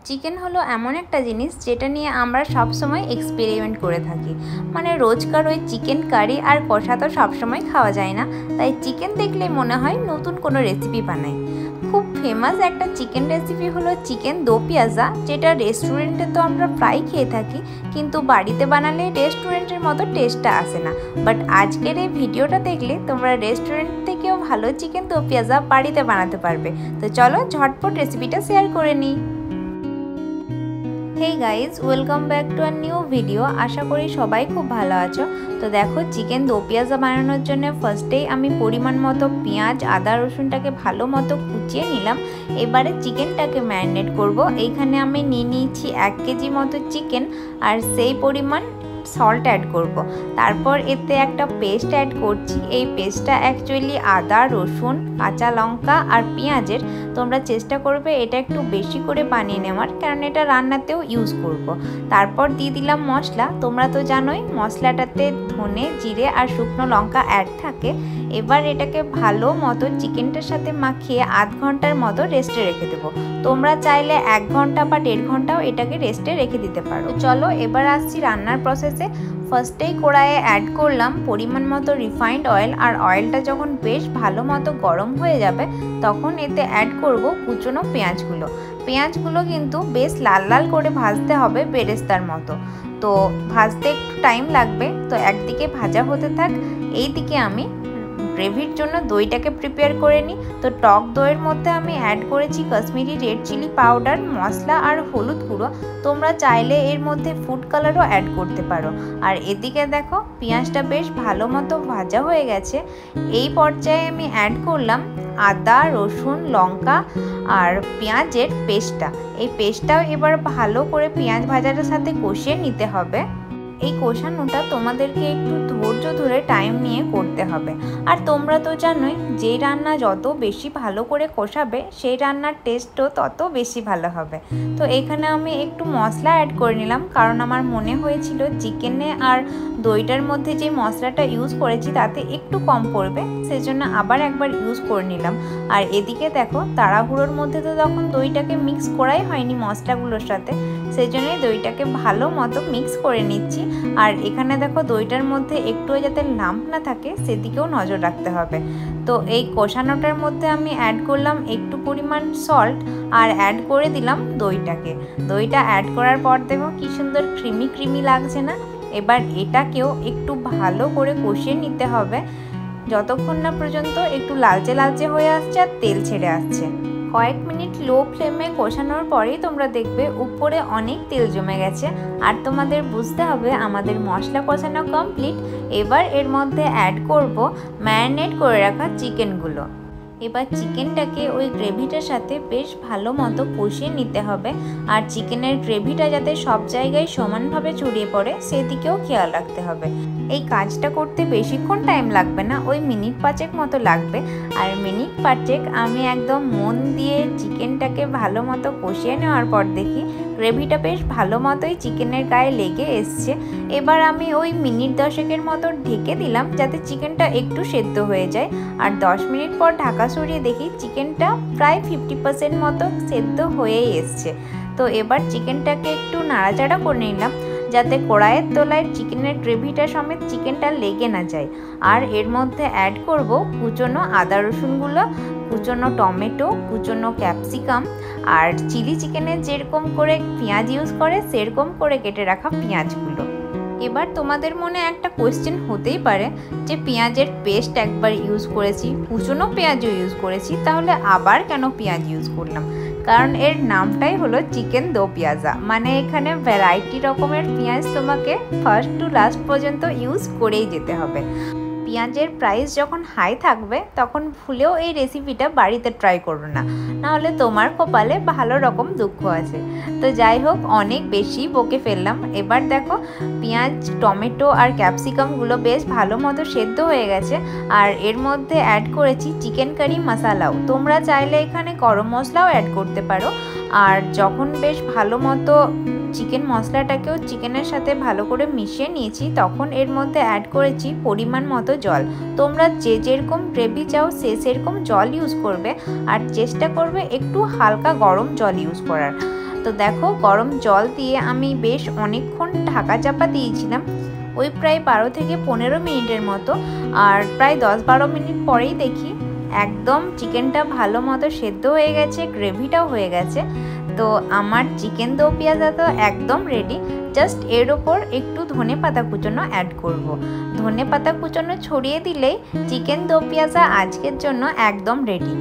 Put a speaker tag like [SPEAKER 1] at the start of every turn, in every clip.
[SPEAKER 1] Chicken হলো এমন একটা জিনিস যেটা নিয়ে আমরা সব সময় এক্সপেরিমেন্ট করে থাকি। মানে রোজকার ওই চিকেন কারি আর কষা তো সবসময় খাওয়া যায় না, তাই চিকেন দেখলে মনে হয় নতুন কোনো রেসিপি বানাই। খুব ফেমাস একটা চিকেন রেসিপি হলো চিকেন দো পিয়াজা, যেটা রেস্টুরেন্টে তো আমরা প্রায় খেয়ে থাকি, কিন্তু বাড়িতে বানালে রেস্টুরেন্টের মতো টেস্টটা আসে না। বাট আজকের এই ভিডিওটা দেখলে তোমরা রেস্টুরেন্ট থেকেও ভালো চিকেন দো পিয়াজা বাড়িতে বানাতে পারবে। তো চলো ঝটপট রেসিপিটা শেয়ার করে নিই। Hey guys, welcome back to a new video. আশা করি সবাই খুব ভালো আছো। তো দেখো, চিকেন দো পিয়াজা বানানোর জন্য ফার্স্টেই আমি পরিমাণ মতো পেঁয়াজ আদা রসুনটাকে ভালো মতো কুচিয়ে নিলাম। এবারে চিকেনটাকে ম্যারিনেট করব। এইখানে আমি নিয়ে নিয়েছি 1 কেজি মতো চিকেন, আর সেই পরিমাণ সল্ট অ্যাড করব। তারপর এতে একটা পেস্ট অ্যাড করছি। এই পেস্টটা অ্যাকচুয়ালি আদা রসুন কাঁচা লঙ্কা আর পেঁয়াজের। তোমরা চেষ্টা করবে এটা একটু বেশি করে বানিয়ে নেওয়ার, কারণ এটা রান্নাতেও ইউজ করব। তারপর দিয়ে দিলাম মশলা। তোমরা তো জানোই মশলাটাতে ধনে জিরে আর শুকনো লঙ্কা অ্যাড থাকে। এবার এটাকে ভালো মতো চিকেনটার সাথে মাখিয়ে আধ ঘন্টার মতো রেস্টে রেখে দেবো। তোমরা চাইলে 1 ঘন্টা বা 1.5 ঘন্টাও এটাকে রেস্টে রেখে দিতে পারো। চলো এবার আসছি রান্নার প্রসেসে। ফার্স্টেই কড়াইয়ে অ্যাড করলাম পরিমাণ মতো রিফাইন্ড অয়েল, আর অয়েলটা যখন বেশ ভালো মতো গরম হয়ে যাবে তখন এতে অ্যাড করব কুচনো পেঁয়াজগুলো। পেঁয়াজগুলো কিন্তু বেশ লাল লাল করে ভাজতে হবে, বেরেস্তার মতো। তো ভাজতে একটু টাইম লাগবে, তো একদিকে ভাজা হতে থাক। এই দিকে আমি গ্রেভির জন্য দইটাকে প্রিপেয়ার করে নিই। তো টক দইয়ের মধ্যে আমি অ্যাড করেছি কাশ্মীরি রেড চিলি পাউডার, মশলা আর হলুদ গুঁড়ো। তোমরা চাইলে এর মধ্যে ফুড কালারও অ্যাড করতে পারো। আর এদিকে দেখো পেঁয়াজটা বেশ ভালো মতো ভাজা হয়ে গেছে। এই পর্যায়ে আমি অ্যাড করলাম আদা রসুন লঙ্কা আর পেঁয়াজের পেস্টটা। এই পেস্টটাও এবার ভালো করে পেঁয়াজ ভাজাটার সাথে কষিয়ে নিতে হবে। এই কষানোটা তোমাদেরকে একটু ধৈর্য ধরে টাইম নিয়ে করতে হবে। আর তোমরা তো জানোই, যে রান্না যত বেশি ভালো করে কষাবে সেই রান্নার টেস্টও তত বেশি ভালো হবে। তো এখানে আমি একটু মশলা অ্যাড করে নিলাম, কারণ আমার মনে হয়েছিল চিকেনে আর দইটার মধ্যে যে মশলাটা ইউজ করেছি তাতে একটু কম পড়বে, সেজন্য আবার একবার ইউজ করে নিলাম। আর এদিকে দেখো, তাড়াহুড়োর মধ্যে তো তখন দইটাকে মিক্স করাই হয়নি মশলাগুলোর সাথে, সেই জন্যই দইটাকে ভালো মতো মিক্স করে নিচ্ছি। আর এখানে দেখো দইটার মধ্যে একটুও যাতে লাম্প না থাকে সেদিকেও নজর রাখতে হবে। তো এই কষানোটার মধ্যে আমি অ্যাড করলাম একটু পরিমাণ সল্ট, আর অ্যাড করে দিলাম দইটাকে। দইটা অ্যাড করার পর দেখো কি সুন্দর ক্রিমি ক্রিমি লাগছে না। এবার এটাকেও একটু ভালো করে কষিয়ে নিতে হবে, যতক্ষণ না পর্যন্ত একটু লালচে লালচে হয়ে আসছে আর তেল ছেড়ে আসছে। কয়েক মিনিট লো ফ্লেমে কষানোর পরেই তোমরা দেখবে উপরে অনেক তেল জমে গেছে। আর তোমাদের বুঝতে হবে আমাদের মশলা কষানো কমপ্লিট। এবার এর মধ্যে অ্যাড করব ম্যারিনেট করে রাখা চিকেনগুলো। এবার চিকেনটাকে ওই গ্রেভিটার সাথে বেশ ভালো মতো কষিয়ে নিতে হবে। আর চিকেনের গ্রেভিটা যাতে সব জায়গায় সমানভাবে ছড়িয়ে পড়ে সেদিকেও খেয়াল রাখতে হবে। এই কাজটা করতে বেশিক্ষণ টাইম লাগবে না, ওই মিনিট 5 মতো লাগবে। আর মিনিট 5 আমি একদম মন দিয়ে চিকেনটাকে ভালো মতো কষিয়ে নেওয়ার পর দেখি গ্রেভিটা বেশ ভালো মতোই চিকেনের গায়ে লেগে এসছে। এবার আমি ওই মিনিট 10 মতো ঢেকে দিলাম, যাতে চিকেনটা একটু সেদ্ধ হয়ে যায়। আর 10 মিনিট পর ঢাকা সরিয়ে দেখি চিকেনটা প্রায় 50% মতো সেদ্ধ হয়েই এসছে। তো এবার চিকেনটাকে একটু নাড়াচাড়া করে নিলাম, যাতে কড়াইয়ের তলায় চিকেনের গ্রেভিটা সমেত চিকেনটা লেগে না যায়। আর এর মধ্যে অ্যাড করব কুচনো আদা রসুনগুলো, কুচনো টমেটো, কুচনো ক্যাপসিকাম, আর চিলি চিকেনের যেরকম করে পেঁয়াজ ইউজ করে সেরকম করে কেটে রাখা পেঁয়াজগুলো। এবার তোমাদের মনে একটা কোয়েশ্চেন হতেই পারে যে পেঁয়াজের পেস্ট একবার ইউজ করেছি, কুচনো পেঁয়াজও ইউজ করেছি, তাহলে আবার কেন পেঁয়াজ ইউজ করলাম? কারণ এর নামটাই হলো চিকেন দো পিয়াজা, মানে এখানে ভ্যারাইটি রকমের পেঁয়াজ তোমাকে ফার্স্ট টু লাস্ট পর্যন্ত ইউজ করেই যেতে হবে। পেঁয়াজের প্রাইস যখন হাই থাকবে তখন ভুলেও এই রেসিপিটা বাড়িতে ট্রাই করো না, নাহলে তোমার কপালে ভালো রকম দুঃখ আছে। তো যাই হোক, অনেক বেশি বকে ফেললাম। এবার দেখো পেঁয়াজ টমেটো আর ক্যাপসিকামগুলো বেশ ভালো মতো সেদ্ধ হয়ে গেছে। আর এর মধ্যে অ্যাড করেছি চিকেন কারি মশলাও। তোমরা চাইলে এখানে গরম মশলাও অ্যাড করতে পারো। আর যখন বেশ ভালো মতো চিকেন মশলাটাকেও চিকেনের সাথে ভালো করে মিশিয়ে নিয়েছি, তখন এর মধ্যে অ্যাড করেছি পরিমাণ মতো জল। তোমরা যে যেরকম গ্রেভি চাও সেরকম জল ইউজ করবে, আর চেষ্টা করবে একটু হালকা গরম জল ইউজ করার। তো দেখো গরম জল দিয়ে আমি বেশ অনেকক্ষণ ঢাকা চাপা দিয়েছিলাম, ওই প্রায় 12 থেকে 15 মিনিটের মতো। আর প্রায় 10-12 মিনিট পরেই দেখি একদম চিকেনটা ভালো মতো সেদ্ধ হয়ে গেছে, গ্রেভিটাও হয়ে গেছে। তো আমার চিকেন দো পেঁয়াজা তো একদম রেডি। জাস্ট এর ওপর একটু ধনে পাতা কুচনো অ্যাড করব। ধনে পাতা কুচনো ছড়িয়ে দিলেই চিকেন দো পেঁয়াজা আজকের জন্য একদম রেডি।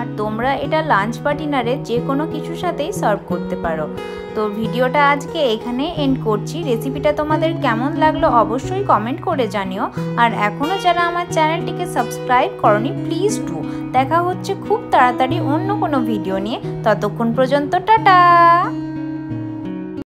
[SPEAKER 1] আর তোমরা এটা লাঞ্চ বা ডিনারে যে কোনো কিছুর সাথেই সার্ভ করতে পারো। তো ভিডিওটা আজকে এখানে এন্ড করছি। রেসিপিটা তোমাদের কেমন লাগলো অবশ্যই কমেন্ট করে জানিও। আর এখনও যারা আমার চ্যানেলটিকে সাবস্ক্রাইব করনি প্লিজ ডু। দেখা হচ্ছে খুব তাড়াতাড়ি অন্য কোনো ভিডিও নিয়ে। ততক্ষণ পর্যন্ত টাটা।